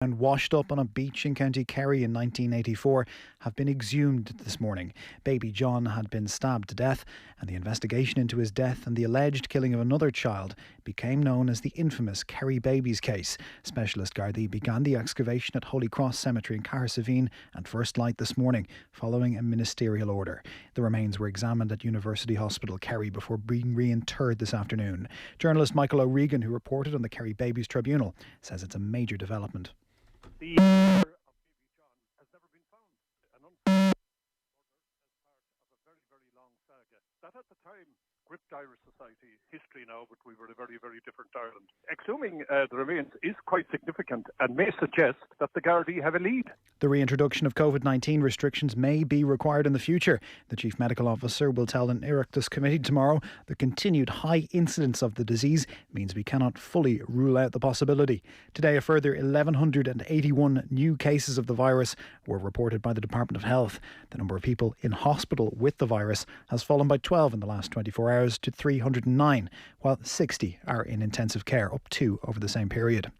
And washed up on a beach in County Kerry in 1984 have been exhumed this morning. Baby John had been stabbed to death, and the investigation into his death and the alleged killing of another child became known as the infamous Kerry Babies case. Specialist Gardaí began the excavation at Holy Cross Cemetery in Cahersiveen and First Light this morning, following a ministerial order. The remains were examined at University Hospital Kerry before being reinterred this afternoon. Journalist Michael O'Regan, who reported on the Kerry Babies Tribunal, says it's a major development. The murder of baby John has never been found. An unsolved murder as part of a very, very long saga that at the time gripped Irish society. History now, but we were a very, very different Ireland. Exhuming the remains is quite significant and may suggest that the Gardaí have a lead. The reintroduction of COVID-19 restrictions may be required in the future. The Chief Medical Officer will tell an Oireachtas committee tomorrow the continued high incidence of the disease means we cannot fully rule out the possibility. Today, a further 1,181 new cases of the virus were reported by the Department of Health. The number of people in hospital with the virus has fallen by 12 in the last 24 hours to 309, while 60 are in intensive care, up 2 over the same period.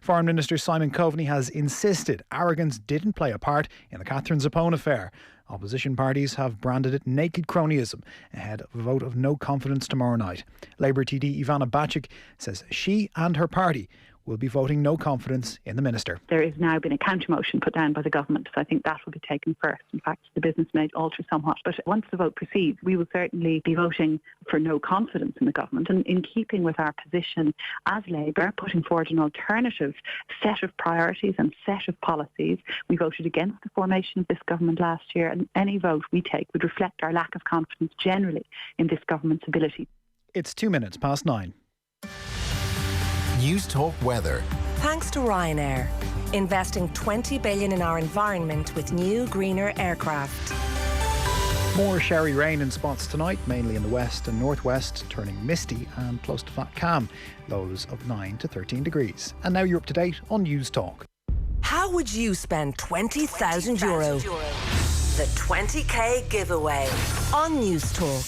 Foreign Minister Simon Coveney has insisted arrogance didn't play a part in the Catherine Zappone affair. Opposition parties have branded it naked cronyism ahead of a vote of no confidence tomorrow night. Labour TD Ivana Bacik says she and her party will be voting no confidence in the minister. There has now been a counter-motion put down by the government, so I think that will be taken first. In fact, the business may alter somewhat. But once the vote proceeds, we will certainly be voting for no confidence in the government. And in keeping with our position as Labour, putting forward an alternative set of priorities and set of policies, we voted against the formation of this government last year, and any vote we take would reflect our lack of confidence generally in this government's ability. It's 2 minutes past 9. News Talk Weather. Thanks to Ryanair, investing 20 billion in our environment with new, greener aircraft. More showery rain in spots tonight, mainly in the west and northwest, turning misty and close to flat calm. Lows of 9 to 13 degrees. And now you're up to date on News Talk. How would you spend €20,000? The 20k giveaway on News Talk.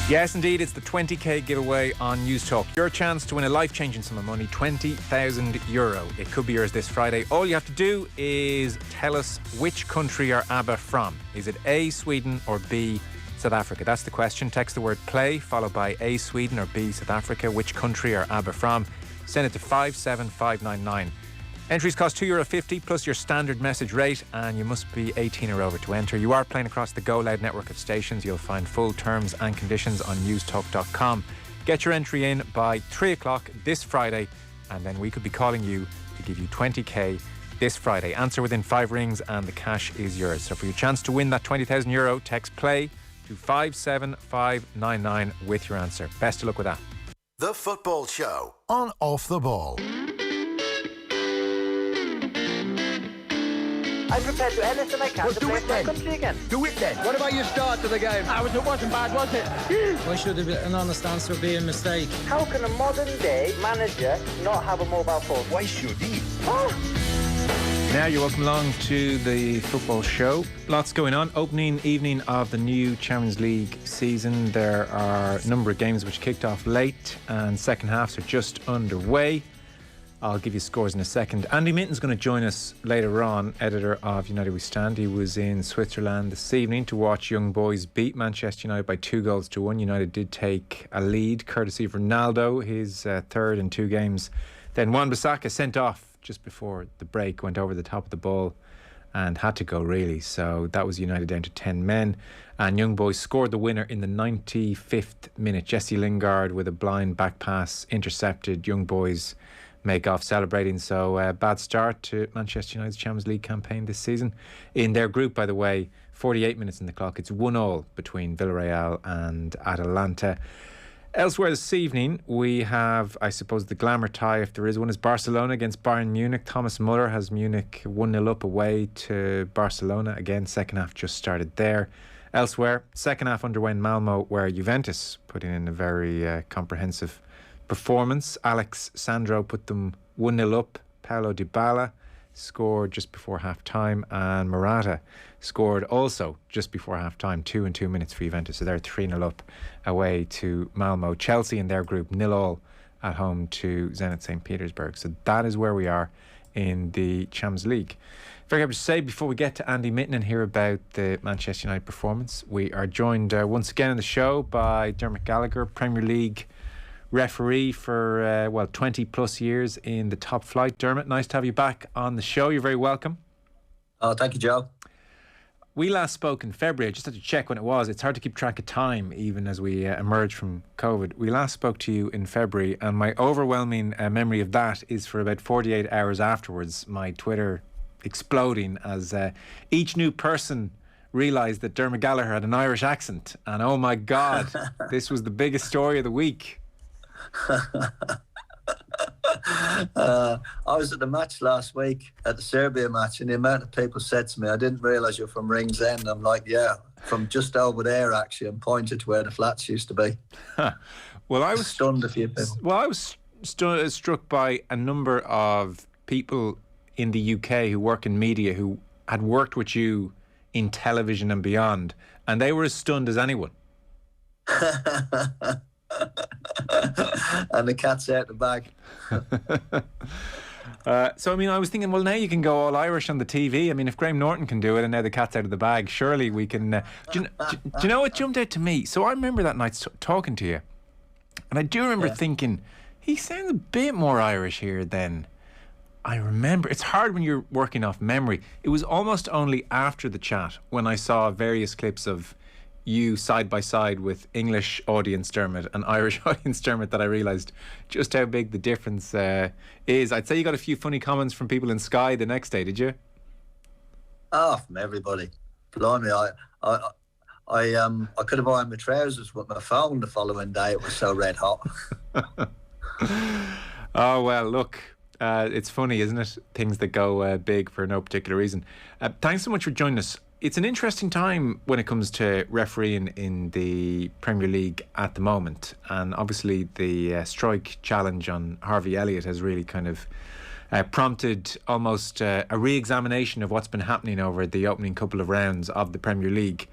Yes, indeed, it's the 20k giveaway on News Talk. Your chance to win a life-changing sum of money, €20,000. It could be yours this Friday. All you have to do is tell us which country are ABBA from. Is it A, Sweden, or B, South Africa? That's the question. Text the word play, followed by A, Sweden, or B, South Africa. Which country are ABBA from? Send it to 57599. Entries cost €2.50 plus your standard message rate, and you must be 18 or over to enter. You are playing across the Go Loud network of stations. You'll find full terms and conditions on newstalk.com. Get your entry in by 3 o'clock this Friday, and then we could be calling you to give you 20k this Friday. Answer within 5 rings and the cash is yours. So for your chance to win that €20,000, text play to 57599 with your answer. Best of luck with that. The Football Show on Off the Ball. I'm prepared to do anything I can to play for my country again. Do it then. What about your start to the game? It wasn't bad, was it? Why should an honest answer be a mistake? How can a modern day manager not have a mobile phone? Why should he? Now you're welcome along to the Football Show. Lots going on. Opening evening of the new Champions League season. There are a number of games which kicked off late and second halves are just underway. I'll give you scores in a second. Andy Minton's going to join us later on, editor of United We Stand. He was in Switzerland this evening to watch young boys beat Manchester United by 2-1. United did take a lead, courtesy of Ronaldo, his third in 2 games. Then Wan-Bissaka sent off just before the break, went over the top of the ball and had to go, really. So that was United down to 10 men. And young boys scored the winner in the 95th minute. Jesse Lingard with a blind back pass intercepted. Young boys make off celebrating. So bad start to Manchester United's Champions League campaign this season. In their group, by the way, 48 minutes in the clock. It's 1-1 between Villarreal and Atalanta. Elsewhere this evening, we have, I suppose, the glamour tie, if there is one, is Barcelona against Bayern Munich. Thomas Muller has Munich 1-0 up away to Barcelona. Again, second half just started there. Elsewhere, second half underway in Malmo, where Juventus put in a very comprehensive performance. Alex Sandro put them 1-0 up. Paulo Dybala scored just before half-time, and Morata scored also just before half-time, 2 in 2 minutes for Juventus. So they're 3-0 up away to Malmo. Chelsea in their group 0-0 at home to Zenit St. Petersburg. So that is where we are in the Champions League. Very happy to say, before we get to Andy Mitten and hear about the Manchester United performance, we are joined once again on the show by Dermot Gallagher, Premier League referee for 20 plus years in the top flight. Dermot, nice to have you back on the show. You're very welcome. Oh, thank you, Joe. We last spoke in February. I just had to check when it was. It's hard to keep track of time, even as we emerge from COVID. We last spoke to you in February, and my overwhelming memory of that is for about 48 hours afterwards, my Twitter exploding as each new person realised that Dermot Gallagher had an Irish accent. And oh my God, this was the biggest story of the week. I was at the match last week, at the Serbia match, and the amount of people said to me, I didn't realise you're from Ringsend. I'm like, yeah, from just over there actually, and pointed to where the flats used to be. Well, I was stunned a few people. Well, I was struck by a number of people in the UK who work in media who had worked with you in television and beyond, and they were as stunned as anyone. And the cat's out the bag. So, I mean, I was thinking, well, now you can go all Irish on the TV. I mean, if Graham Norton can do it and now the cat's out of the bag, surely we can. Do you know what jumped out to me? So I remember that night talking to you, and I do remember thinking, he sounds a bit more Irish here than I remember. It's hard when you're working off memory. It was almost only after the chat when I saw various clips of you side by side with English audience Dermot and Irish audience Dermot that I realised just how big the difference is. I'd say you got a few funny comments from people in Sky the next day, did you? Oh, from everybody. Blimey, I could have worn my trousers with my phone the following day. It was so red hot. Oh, well, look, it's funny, isn't it? Things that go big for no particular reason. Thanks so much for joining us. It's an interesting time when it comes to refereeing in the Premier League at the moment, and obviously the strike challenge on Harvey Elliott has really kind of prompted almost a re-examination of what's been happening over the opening couple of rounds of the Premier League,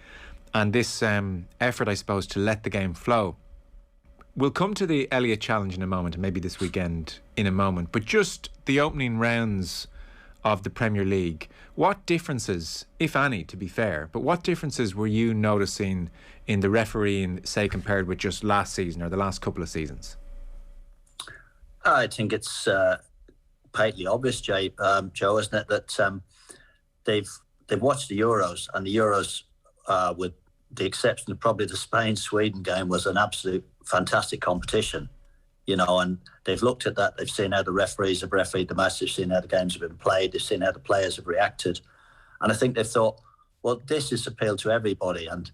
and this effort, I suppose, to let the game flow. We'll come to the Elliott challenge in a moment, and maybe this weekend in a moment, but just the opening rounds of the Premier League, what differences, if any, to be fair, but what differences were you noticing in the refereeing, say, compared with just last season or the last couple of seasons? I think it's patently obvious, Joe, isn't it, that they've watched the Euros, and the Euros, with the exception of probably the Spain-Sweden game, was an absolute fantastic competition. You know, and they've looked at that, they've seen how the referees have refereed the match, they've seen how the games have been played, they've seen how the players have reacted. And I think they've thought, well, this is appeal to everybody. And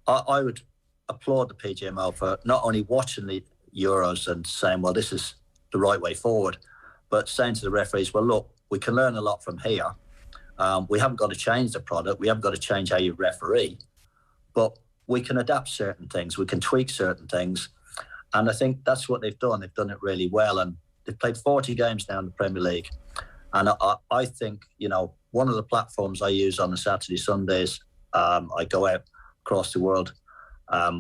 I would applaud the PGMO for not only watching the Euros and saying, well, this is the right way forward, but saying to the referees, well, look, we can learn a lot from here. We haven't got to change the product, we haven't got to change how you referee, but we can adapt certain things, we can tweak certain things. And I think that's what they've done. They've done it really well. And they've played 40 games now in the Premier League. And I think, you know, one of the platforms I use on the Saturday, Sundays, I go out across the world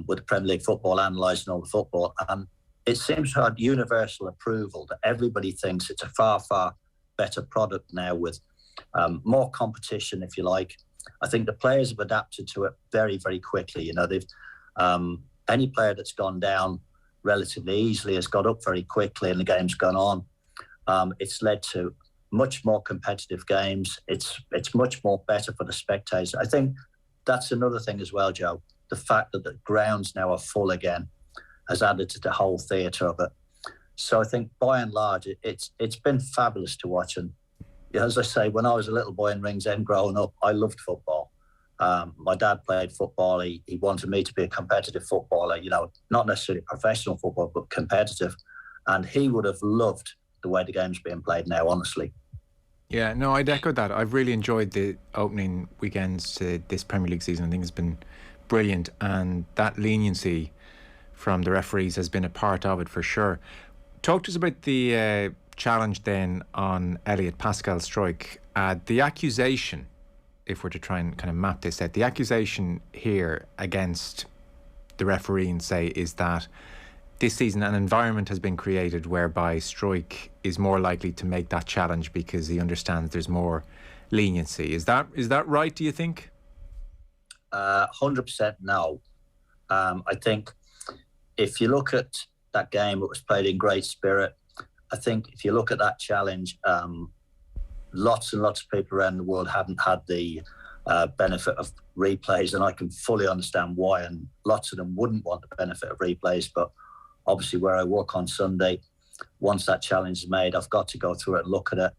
with the Premier League football, analysing all the football. And it seems to have universal approval that everybody thinks it's a far, far better product now with more competition, if you like. I think the players have adapted to it very, very quickly. You know, they've any player that's gone down relatively easily has got up very quickly and the game's gone on. It's led to much more competitive games. It's much more better for the spectators. I think that's another thing as well, Joe. The fact that the grounds now are full again has added to the whole theatre of it. So I think by and large, it's been fabulous to watch. And as I say, when I was a little boy in Ringsend growing up, I loved football. My dad played football. He wanted me to be a competitive footballer, you know, not necessarily professional football, but competitive. And he would have loved the way the game's being played now, honestly. Yeah, no, I'd echo that. I've really enjoyed the opening weekends to this Premier League season. I think it's been brilliant. And that leniency from the referees has been a part of it for sure. Talk to us about the challenge then on Elliott Pascal's strike. The accusation, if we're to try and kind of map this out, the accusation here against the referee and say is that this season an environment has been created whereby Struijk is more likely to make that challenge because he understands there's more leniency. Is that right, do you think? 100% no. I think if you look at that game, it was played in great spirit. I think if you look at that challenge, lots and lots of people around the world haven't had the benefit of replays, and I can fully understand why, and lots of them wouldn't want the benefit of replays. But obviously where I work on Sunday, once that challenge is made, I've got to go through it and look at it.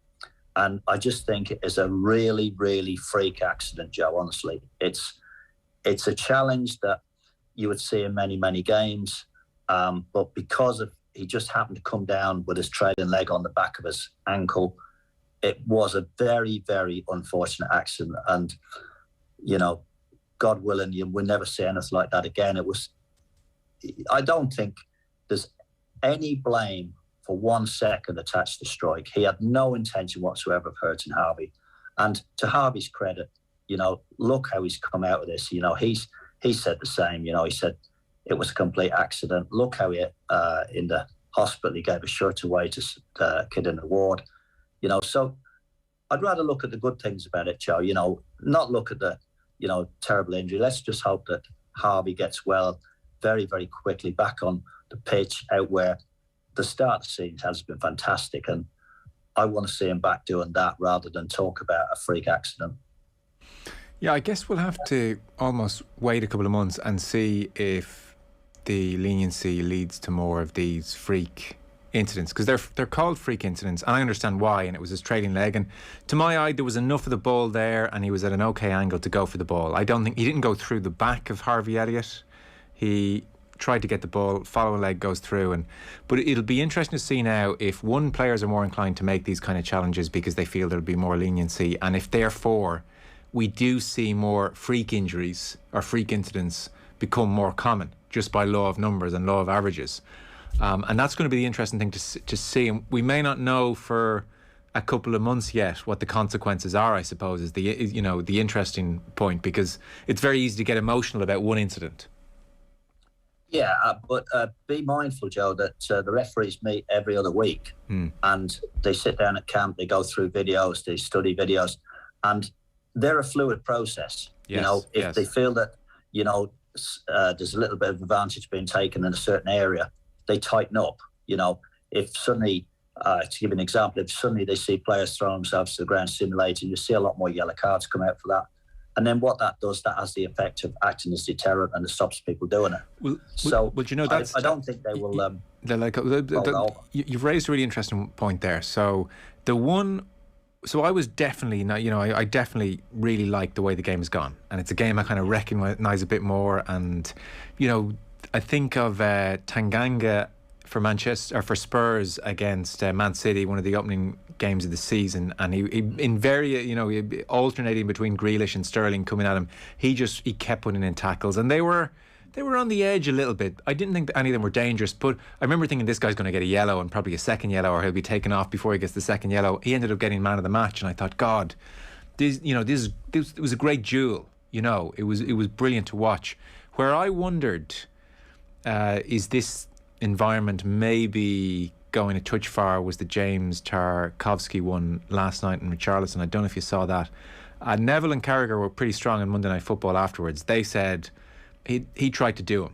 And I just think it is a really, really freak accident, Joe, honestly. It's a challenge that you would see in many, many games. But because he just happened to come down with his trailing leg on the back of his ankle, it was a very, very unfortunate accident. And, you know, God willing, you will never see anything like that again. I don't think there's any blame for 1 second attached to Struijk. He had no intention whatsoever of hurting Harvey. And to Harvey's credit, you know, look how he's come out of this. You know, he said the same. You know, he said it was a complete accident. Look how he, in the hospital, he gave a shirt away to the kid in the ward. You know, so I'd rather look at the good things about it, Joe. You know, not look at the, you know, terrible injury. Let's just hope that Harvey gets well very, very quickly back on the pitch out where the start of the season has been fantastic. And I want to see him back doing that rather than talk about a freak accident. Yeah, I guess we'll have to almost wait a couple of months and see if the leniency leads to more of these freak incidents, because they're called freak incidents, and I understand why. And it was his trailing leg, and to my eye there was enough of the ball there, and he was at an okay angle to go for the ball. I don't think he didn't go through the back of Harvey Elliott. He tried to get the ball, follow leg goes through, but it'll be interesting to see now if players are more inclined to make these kind of challenges because they feel there'll be more leniency, and if therefore we do see more freak injuries or freak incidents become more common just by law of numbers and law of averages. And that's going to be the interesting thing to see. And we may not know for a couple of months yet what the consequences are, I suppose, is the interesting point, because it's very easy to get emotional about one incident. Yeah, but be mindful, Joe, that the referees meet every other week and they sit down at camp, they go through videos, they study videos, and they're a fluid process. Yes, you know, if they feel that, you know, there's a little bit of advantage being taken in a certain area, they tighten up. You know, if suddenly, to give you an example, if suddenly they see players throw themselves to the ground simulating, you see a lot more yellow cards come out for that. And then what that does, that has the effect of acting as deterrent, and it stops people doing it. Well, you know, I don't think they will. You've raised a really interesting point there. So I was definitely not. You know, I definitely really like the way the game has gone, and it's a game I kind of recognise a bit more. And you know, I think of Tanganga for Manchester or for Spurs against Man City, one of the opening games of the season, and he alternating between Grealish and Sterling coming at him, he kept putting in tackles, and they were on the edge a little bit. I didn't think that any of them were dangerous, but I remember thinking this guy's going to get a yellow and probably a second yellow, or he'll be taken off before he gets the second yellow. He ended up getting man of the match, and I thought, God, this was a great duel. You know, it was brilliant to watch. Where I wondered, is this environment maybe going a touch far, was the James Tarkovsky one last night in Richarlison. I don't know if you saw that. Neville and Carragher were pretty strong on Monday Night Football afterwards. They said he tried to do him.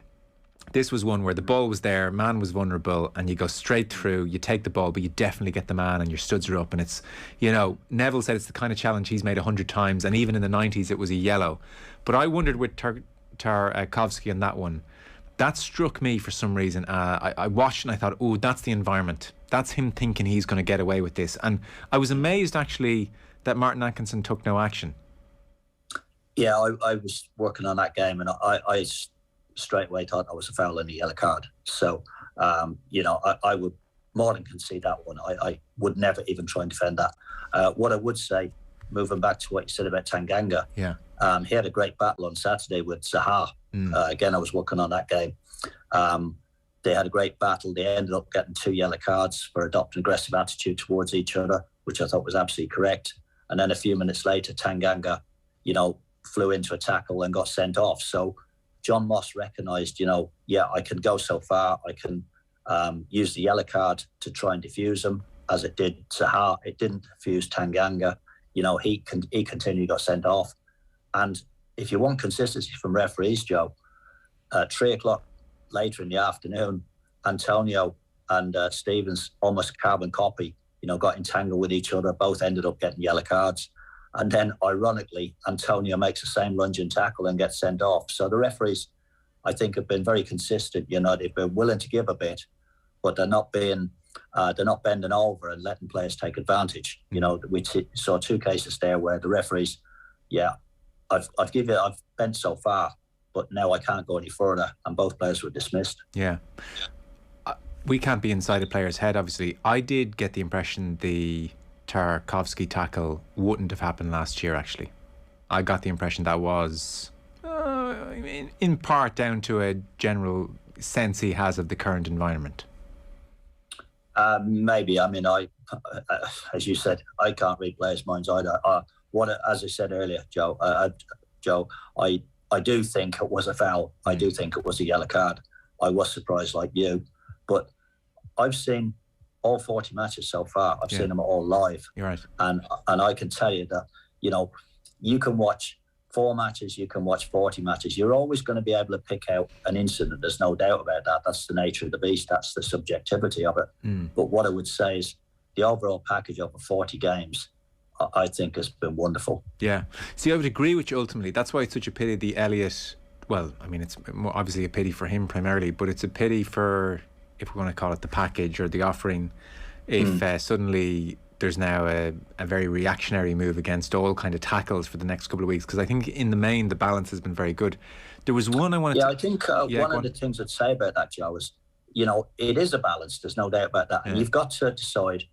This was one where the ball was there, man was vulnerable, and you go straight through, you take the ball, but you definitely get the man and your studs are up. And it's, you know, Neville said it's the kind of challenge he's made 100 times, and even in the 90s it was a yellow. But I wondered with Tarkovsky on that one, that struck me for some reason. I watched and I thought, oh, that's the environment. That's him thinking he's going to get away with this. And I was amazed, actually, that Martin Atkinson took no action. Yeah, I was working on that game, and I straight away thought that was a foul and a yellow card. So, you know, I would more than concede that one. I would never even try and defend that. What I would say, moving back to what you said about Tanganga, he had a great battle on Saturday with Zaha. Again, I was working on that game. They had a great battle. They ended up getting 2 yellow cards for adopting aggressive attitude towards each other, which I thought was absolutely correct. And then a few minutes later, Tanganga, you know, flew into a tackle and got sent off. So John Moss recognised, you know, I can go so far. I can used the yellow card to try and defuse him, as it did to Hart. It didn't defuse Tanganga. He continually got sent off. And if you want consistency from referees, Joe, 3 o'clock later in the afternoon, Antonio and Stevens, almost carbon copy, got entangled with each other. Both ended up getting yellow cards. And then, ironically, Antonio makes the same lunge and tackle and gets sent off. So the referees, I think, have been very consistent. They've been willing to give a bit, but they're not bending over and letting players take advantage. We saw 2 cases there where the referees, I've bent so far, but now I can't go any further, and both players were dismissed. Yeah. We can't be inside a player's head, obviously. I did get the impression the Tarkovsky tackle wouldn't have happened last year, actually. I got the impression that was in part down to a general sense he has of the current environment. Maybe. I mean, as you said, I can't read players' minds either. As I said earlier, Joe, I do think it was a foul. I do think it was a yellow card. I was surprised like you, but I've seen all 40 matches so far. I've seen them all live. You're right. And I can tell you that, you can watch 4 matches, you can watch 40 matches. You're always going to be able to pick out an incident. There's no doubt about that. That's the nature of the beast. That's the subjectivity of it. But what I would say is the overall package over 40 games, I think, has been wonderful. Yeah. See, I would agree with you ultimately. That's why it's such a pity the Elliott, well, I mean, it's more obviously a pity for him primarily, but it's a pity for, if we want to call it the package or the offering, if suddenly there's now a very reactionary move against all kind of tackles for the next couple of weeks, because I think in the main the balance has been very good. There was one I wanted I think one of the things I'd say about that, Joe, is, it is a balance, there's no doubt about that. And you've got to decide,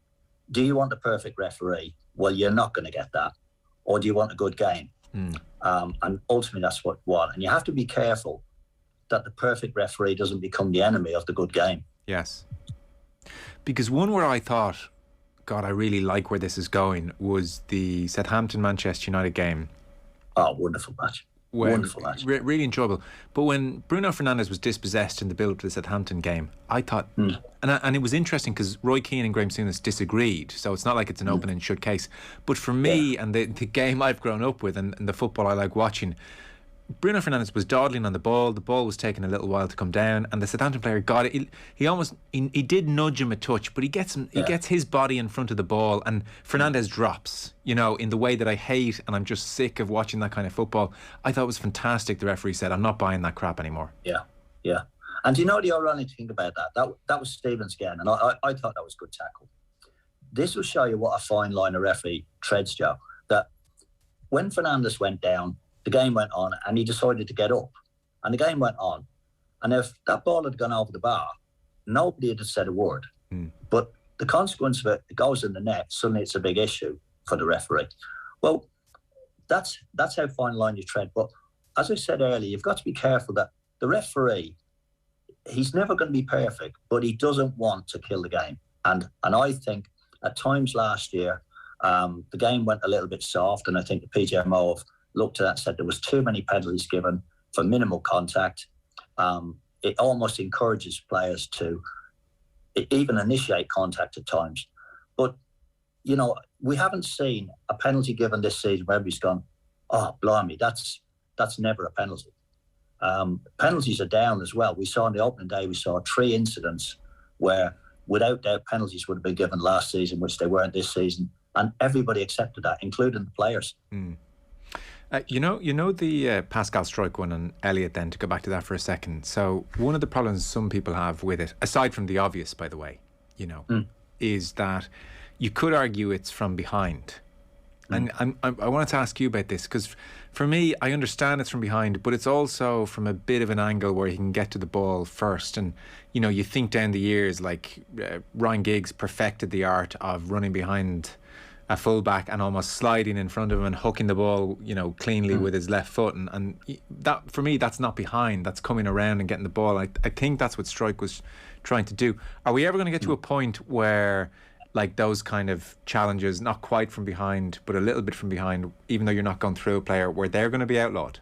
do you want the perfect referee? Well, you're not going to get that. Or do you want a good game? And ultimately that's what you want. And you have to be careful that the perfect referee doesn't become the enemy of the good game. Yes. Because one where I thought, God, I really like where this is going, was the Southampton-Manchester United game. Oh, wonderful match. Wonderful match. Really enjoyable. But when Bruno Fernandez was dispossessed in the build-up to the Southampton game, I thought, and it was interesting because Roy Keane and Graham Souness disagreed, so it's not like it's an open and shut case. But for me, and the game I've grown up with and the football I like watching, Bruno Fernandez was dawdling on the ball was taking a little while to come down, and the Southampton player got it. He did nudge him a touch, but he gets his body in front of the ball, and Fernandez drops, in the way that I hate, and I'm just sick of watching that kind of football. I thought it was fantastic. The referee said, I'm not buying that crap anymore. Yeah. And do you know the ironic thing about that? That was Stevens again, and I thought that was good tackle. This will show you what a fine line a referee treads, Joe, that when Fernandez went down, the game went on, and he decided to get up. And the game went on. And if that ball had gone over the bar, nobody had said a word. But the consequence of it goes in the net, suddenly it's a big issue for the referee. Well, that's how fine line you tread. But as I said earlier, you've got to be careful that the referee, he's never going to be perfect, but he doesn't want to kill the game. And I think at times last year, the game went a little bit soft, and I think the PGMO have looked at that and said there was too many penalties given for minimal contact. It almost encourages players to even initiate contact at times. But, we haven't seen a penalty given this season where everybody's gone, oh, blimey, that's never a penalty. Penalties are down as well. We saw on the opening day, we saw 3 incidents where, without doubt, penalties would have been given last season, which they weren't this season. And everybody accepted that, including the players. You know the Pascal Struijk one and Elliott, then, to go back to that for a second. So one of the problems some people have with it, aside from the obvious, by the way, is that you could argue it's from behind. And I wanted to ask you about this, because for me, I understand it's from behind, but it's also from a bit of an angle where he can get to the ball first. And, you think down the years, like Ryan Giggs perfected the art of running behind a fullback and almost sliding in front of him and hooking the ball, cleanly with his left foot. And that, for me, that's not behind. That's coming around and getting the ball. I think that's what Struijk was trying to do. Are we ever going to get to a point where, like, those kind of challenges, not quite from behind, but a little bit from behind, even though you're not going through a player, where they're going to be outlawed?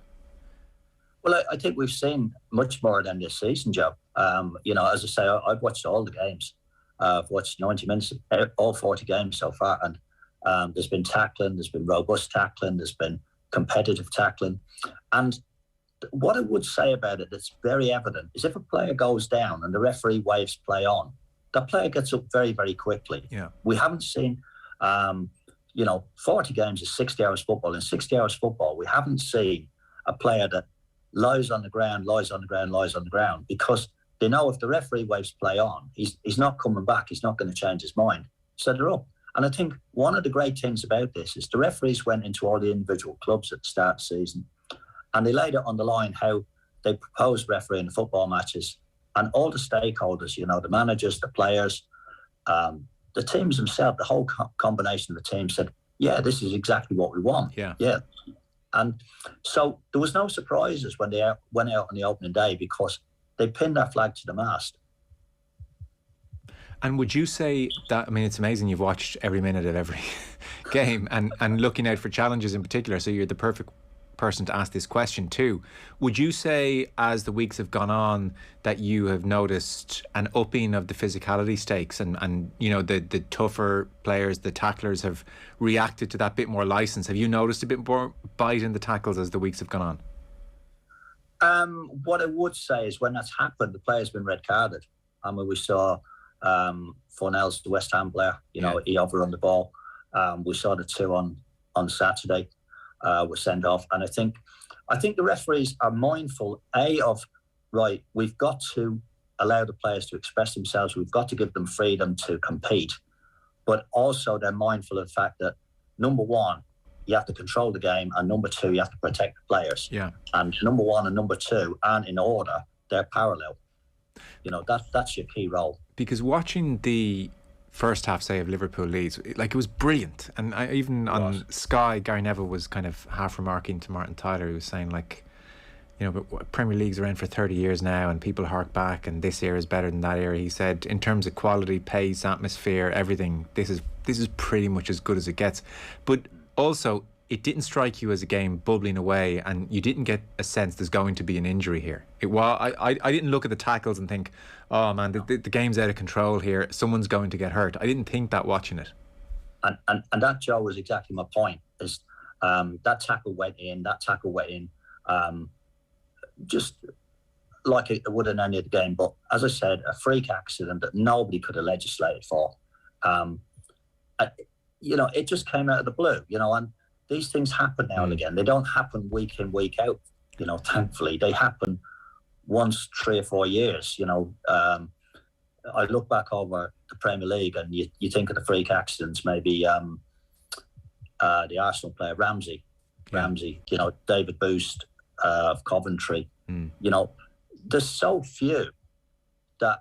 Well, I think we've seen much more than this season, Joe. As I say, I've watched all the games. I've watched 90 minutes, all 40 games so far, and there's been tackling, there's been robust tackling, there's been competitive tackling. And what I would say about it that's very evident is if a player goes down and the referee waves play on, that player gets up very, very quickly. Yeah. We haven't seen, 40 games is 60 hours football. In 60 hours football, we haven't seen a player that lies on the ground, because they know if the referee waves play on, he's not coming back. He's not going to change his mind. So they're up. And I think one of the great things about this is the referees went into all the individual clubs at the start of the season and they laid it on the line how they proposed refereeing the football matches, and all the stakeholders, the managers, the players, the teams themselves, the whole combination of the team said, yeah, this is exactly what we want. Yeah. And so there was no surprises when they went out on the opening day because they pinned that flag to the mast. And would you say that, it's amazing you've watched every minute of every game and looking out for challenges in particular, so you're the perfect person to ask this question too. Would you say as the weeks have gone on that you have noticed an upping of the physicality stakes and the tougher players, the tacklers have reacted to that bit more license? Have you noticed a bit more bite in the tackles as the weeks have gone on? What I would say is when that's happened, the player's been red carded. We saw Fernandez, the West Ham player, he overrun the ball. We saw the two on Saturday were sent off. And I think the referees are mindful, of, right, we've got to allow the players to express themselves. We've got to give them freedom to compete. But also they're mindful of the fact that, number one, you have to control the game, and number two, you have to protect the players. Yeah. And number one and number two aren't in order, they're parallel. That's your key role. Because watching the first half, say, of Liverpool Leeds, it was brilliant. And even on Sky, Gary Neville was kind of half remarking to Martin Tyler. He was saying, but Premier League's around for 30 years now and people hark back and this era is better than that era. He said, in terms of quality, pace, atmosphere, everything, this is pretty much as good as it gets. But also, it didn't strike you as a game bubbling away and you didn't get a sense there's going to be an injury here. I didn't look at the tackles and think, oh man, the game's out of control here, someone's going to get hurt. I didn't think that watching it. And that, Joe, was exactly my point, is that tackle went in, just like it would in any other game. But as I said, a freak accident that nobody could have legislated for. It just came out of the blue, and these things happen now and again. They don't happen week in, week out, thankfully. They happen once 3 or 4 years, I look back over the Premier League and you think of the freak accidents, maybe the Arsenal player Ramsey, David Boost of Coventry. There's so few that,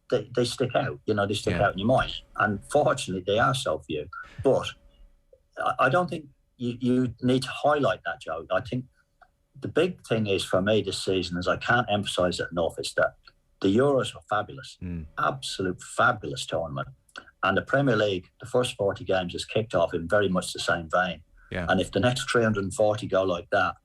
they stick out, they stick out in your mind. And fortunately, they are so few. But I don't think you need to highlight that, Joe. I think the big thing is for me this season, is I can't emphasise it enough, is that the Euros were fabulous, absolute fabulous tournament. And the Premier League, the first 40 games has kicked off in very much the same vein. Yeah. And if the next 340 go like that,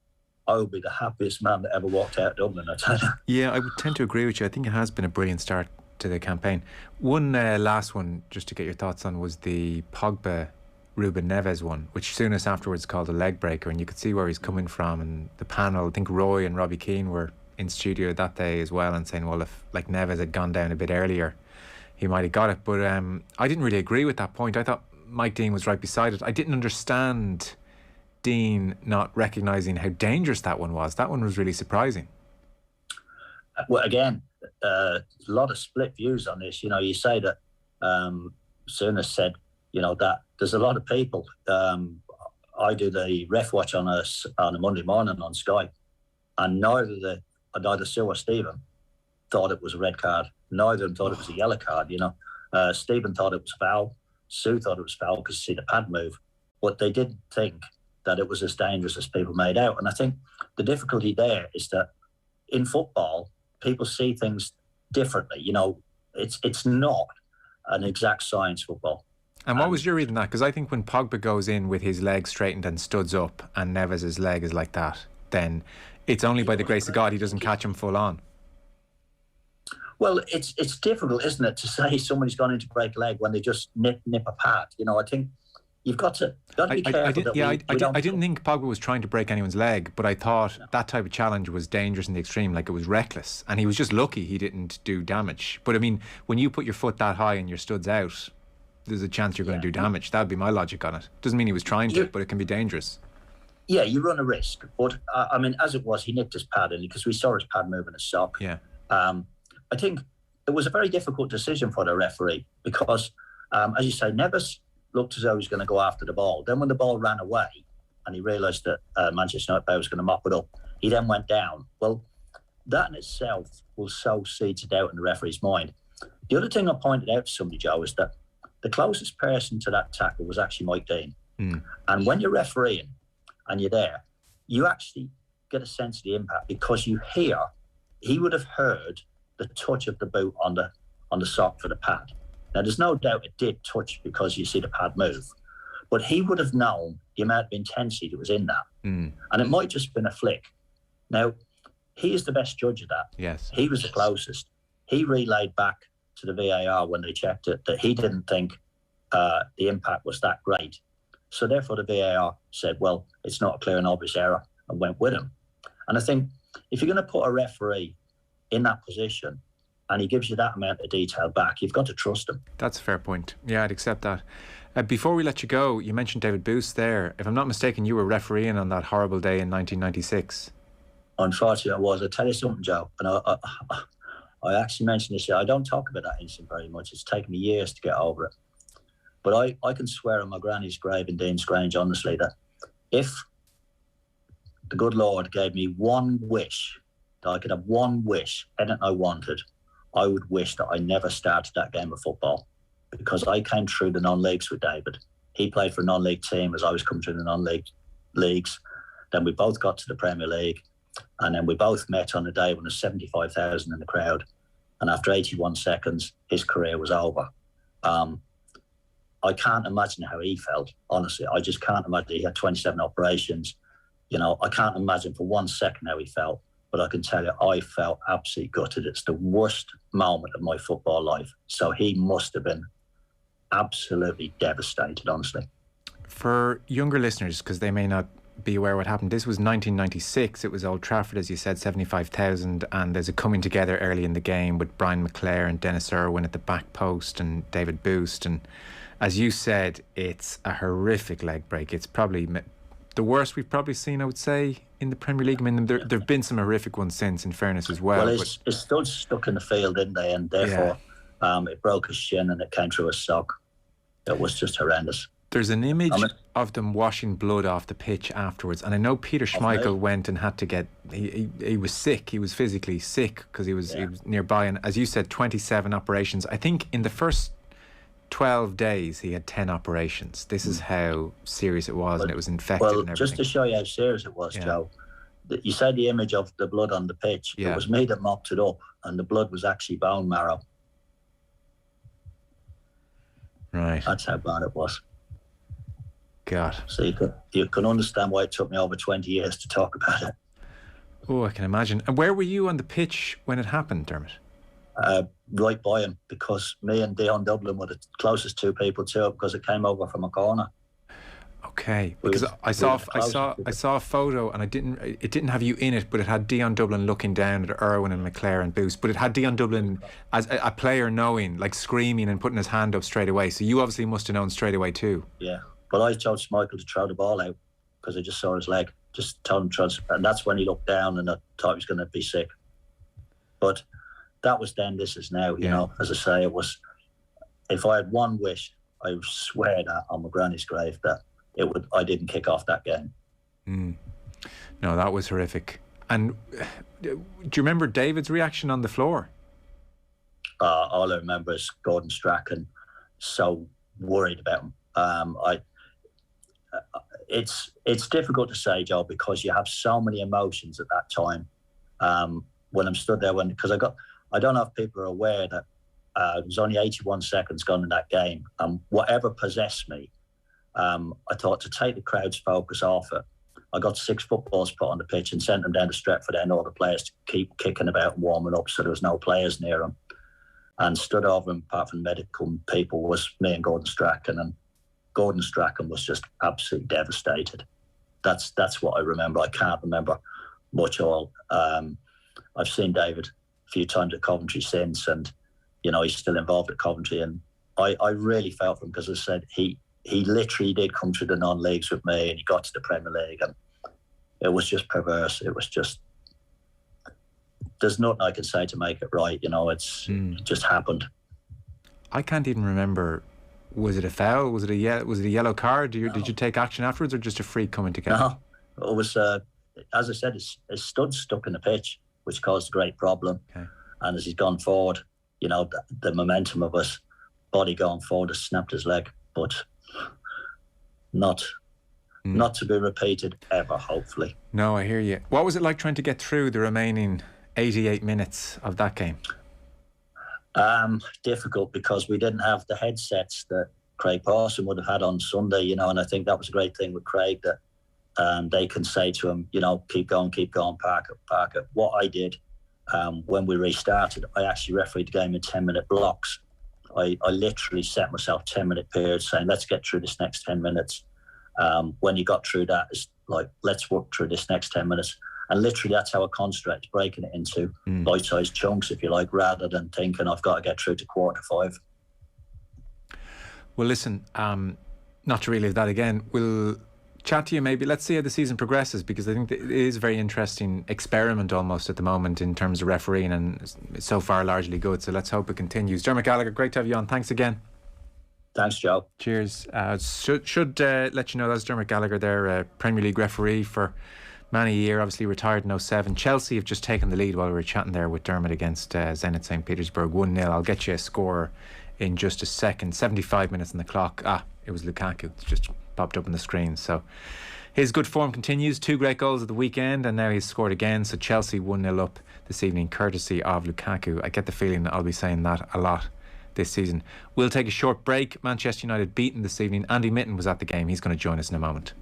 I will be the happiest man that ever walked out of Dublin, I tell you. Yeah, I would tend to agree with you. I think it has been a brilliant start to the campaign. One last one, just to get your thoughts on, was the Pogba Ruben Neves one, which Souness afterwards called a leg breaker, and you could see where he's coming from. And the panel, I think Roy and Robbie Keane were in studio that day as well, and saying, well, if Neves had gone down a bit earlier, he might have got it. But I didn't really agree with that point. I thought Mike Dean was right beside it. I didn't understand Dean not recognising how dangerous that one was. That one was really surprising. Well, again, a lot of split views on this. You say that Souness said, that there's a lot of people. I do the ref watch on a Monday morning on Sky, and neither Sue or Stephen thought it was a red card. Neither of them thought it was a yellow card. Stephen thought it was foul. Sue thought it was foul because you see the pad move, but they didn't think that it was as dangerous as people made out. And I think the difficulty there is that in football, people see things differently. It's not an exact science, football. And what was your reading of that? Because I think when Pogba goes in with his leg straightened and studs up and Neves' leg is like that, then it's only by the grace of God he doesn't catch him full on. Well, it's difficult, isn't it, to say somebody's gone in to break a leg when they just nip a pad. You know, I think you've got to be careful. I didn't think Pogba was trying to break anyone's leg, but I thought that type of challenge was dangerous in the extreme, like it was reckless. And he was just lucky he didn't do damage. But I mean, when you put your foot that high and your stud's out, there's a chance you're going to do damage. That would be my logic on it. Doesn't mean he was trying to, but it can be dangerous. Yeah, you run a risk. But, I mean, as it was, he nipped his pad in because we saw his pad moving his sock. Yeah. I think it was a very difficult decision for the referee because, as you say, Neves looked as though he was going to go after the ball. Then when the ball ran away and he realised that Manchester United was going to mop it up, he then went down. Well, that in itself will sow seeds of doubt in the referee's mind. The other thing I pointed out to somebody, Joe, is that the closest person to that tackle was actually Mike Dean. And when you're refereeing and you're there, you actually get a sense of the impact because you hear, he would have heard the touch of the boot on the sock for the pad. Now, there's no doubt it did touch because you see the pad move, but he would have known the amount of intensity that was in that. And it might just have been a flick. Now, he is the best judge of that. Yes. He was the closest. He relayed back to the VAR when they checked it that he didn't think the impact was that great. So therefore the VAR said, well, it's not a clear and obvious error, and went with him. And I think if you're going to put a referee in that position and he gives you that amount of detail back, you've got to trust him. That's a fair point. Yeah, I'd accept that. Before we let you go, you mentioned David Boose there. If I'm not mistaken, you were refereeing on that horrible day in 1996. Unfortunately, I was. I'll tell you something, Joe. And I actually mentioned this. I don't talk about that incident very much. It's taken me years to get over it. But I can swear on my granny's grave in Dean's Grange, honestly, that if the good Lord gave me one wish, that I could have one wish, anything I wanted, I would wish that I never started that game of football, because I came through the non-leagues with David. He played for a non-league team as I was coming through the non-league leagues. Then we both got to the Premier League, and then we both met on a day when there's 75,000 in the crowd. And after 81 seconds, his career was over. I can't imagine how he felt, honestly. I just can't imagine. He had 27 operations. You know, I can't imagine for 1 second how he felt. But I can tell you, I felt absolutely gutted. It's the worst moment of my football life. So he must have been absolutely devastated, honestly. For younger listeners, because they may not be aware what happened, this was 1996. It was Old Trafford, as you said, 75,000, and there's a coming together early in the game with Brian McClare and Dennis Irwin at the back post and David Boose. And as you said, it's a horrific leg break. It's probably the worst we've probably seen, I would say, in the Premier League. I mean, there have been some horrific ones since, in fairness, as well. Well, it stood stuck in the field, didn't they? And therefore, it broke his shin and it came through his sock. It was just horrendous. There's an image of them washing blood off the pitch afterwards, and I know Peter Schmeichel went and had to get. He was sick. He was physically sick because he was nearby. And as you said, 27 operations. I think in the first 12 days he had 10 operations. This is how serious it was, and it was infected and everything. Just to show you how serious it was, Joe, you said the image of the blood on the pitch. It was me that mopped it up, and the blood was actually bone marrow. Right. That's how bad it was. God. So you can understand why it took me over 20 years to talk about it. Oh, I can imagine. And where were you on the pitch when it happened, Dermot? Right by him, because me and Dion Dublin were the closest two people to it, because it came over from a corner. Okay, because I saw a photo, and it didn't have you in it, but it had Dion Dublin looking down at Irwin and McClare and Boose, but it had Dion Dublin as a player knowing, like screaming and putting his hand up straight away. So you obviously must have known straight away too. Yeah, but I told Schmeichel to throw the ball out because I just saw his leg. Just told him to throw, and that's when he looked down and I thought he was going to be sick. But that was then, this is now. You know, as I say, it was. If I had one wish, I would swear that on my granny's grave that I didn't kick off that game. No, that was horrific. And do you remember David's reaction on the floor? All I remember is Gordon Strachan so worried about him. It's difficult to say, Joe, because you have so many emotions at that time. When I'm stood there, because I don't know if people are aware that there was only 81 seconds gone in that game, and whatever possessed me, I thought to take the crowd's focus off it. I got 6 footballs put on the pitch and sent them down to Stretford and all the players to keep kicking about and warming up, so there was no players near them. and stood over him, apart from medical people, was me and Gordon Strachan, and Gordon Strachan was just absolutely devastated. That's what I remember. I can't remember much all. I've seen David a few times at Coventry since, and he's still involved at Coventry, and I really felt for him, because I said he literally did come through the non-leagues with me, and he got to the Premier League, and it was just perverse. It was just, there's nothing I can say to make it right. It just happened. I can't even remember. Was it a foul? Was it a yellow card? Did you take action afterwards, or just a free coming together? No, it was. As I said, his stud stuck in the pitch, which caused a great problem. Okay. And as he's gone forward, the momentum of his body going forward has snapped his leg, but not to be repeated ever, hopefully. No, I hear you. What was it like trying to get through the remaining 88 minutes of that game? Difficult, because we didn't have the headsets that Craig Pawson would have had on Sunday, and I think that was a great thing with Craig, that they can say to him, keep going, park it. What I did when we restarted, I actually refereed the game in 10-minute blocks. I literally set myself 10-minute periods, saying, let's get through this next 10 minutes. When you got through that, it's like, let's work through this next 10 minutes. And literally that's how I concentrate, breaking it into bite-sized chunks, if you like, rather than thinking I've got to get through to quarter 5. Well, listen, not to relive that again, we'll chat to you maybe. Let's see how the season progresses, because I think it is a very interesting experiment almost at the moment in terms of refereeing, and it's so far largely good, so let's hope it continues. Dermot Gallagher, great to have you on. Thanks again. Thanks, Joe. Cheers. Should let you know that's Dermot Gallagher there, Premier League referee for many a year, obviously retired in 07. Chelsea have just taken the lead while we were chatting there with Dermot against Zenit St. Petersburg, 1-0. I'll get you a score in just a second. 75 minutes on the clock. It was Lukaku. It's just popped up on the screen. So his good form continues. 2 great goals at the weekend, and now he's scored again. So Chelsea 1-0 up this evening, courtesy of Lukaku. I get the feeling that I'll be saying that a lot this season. We'll take a short break. Manchester United beaten this evening. Andy Mitten was at the game. He's going to join us in a moment.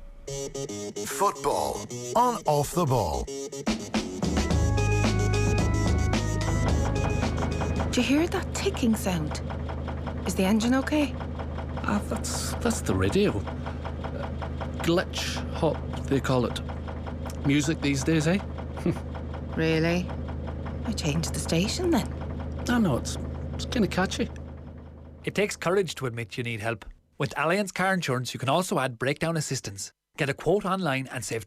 Football on Off the Ball. Do you hear that ticking sound? Is the engine okay? That's the radio. Glitch hop, they call it. Music these days, eh? Really? I changed the station then. I know, it's kind of catchy. It takes courage to admit you need help. With Allianz Car Insurance, you can also add breakdown assistance. Get a quote online and save